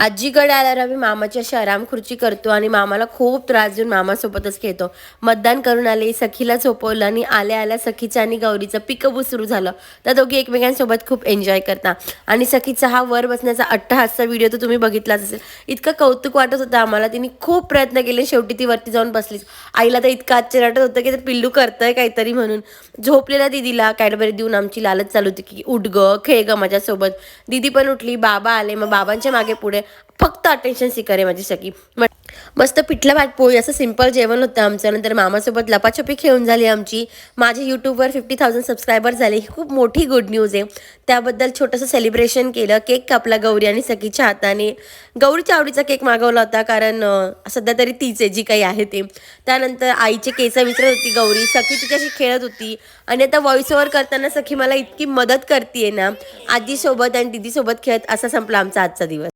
आजीकडे आल्यावर आम्ही मामाची अशी आराम खुर्ची करतो आणि मामाला खूप त्रास देऊन मामासोबतच खेळतो. मतदान करून आले, सखीला झोपवलं आणि आल्या आल्या सखीचं आणि गौरीचं पिकअप सुरू झालं. त्या दोघी एकमेकांसोबत खूप एन्जॉय करता आणि सखीचा हा वर बसण्याचा अट्टहासचा व्हिडिओ तर तुम्ही बघितलाच असेल. इतकं कौतुक वाटत होतं आम्हाला. तिने खूप प्रयत्न केले, शेवटी ती वरती जाऊन बसलीच. आईला तर इतकं आश्चर्य वाटत होतं की ते पिल्लू करतंय काहीतरी म्हणून. झोपलेल्या दीदीला कॅडबरी देऊन आमची लालच चालू होती की उठ ग, खेळ ग माझ्यासोबत. दीदी पण उठली, बाबा आले, मग बाबांच्या मागे पुढे फक्त अटेन्शन सीकर आहे माझी सखी. मस्त पिठलं भात पोळी असं सिंपल जेवण होतं आमचं. नंतर मामासोबत लपाछपी खेळून झाली आमची. माझे यूट्यूबवर 50,000 सबस्क्रायबर झाले, ही खूप मोठी गुड न्यूज आहे. त्याबद्दल छोटंसं सेलिब्रेशन केलं. केक कापला गौरी आणि सखीच्या हाताने. गौरीच्या आवडीचा केक मागवला होता, कारण सध्या तरी तीच आहे जी काही आहे ते. त्यानंतर आईचे केस विचारत होती गौरी, सखी तिच्याशी खेळत होती. आणि आता व्हॉइस ओव्हर करताना सखी मला इतकी मदत करते ना, आजीसोबत आणि दीदीसोबत खेळत. असा संपला आमचा आजचा दिवस.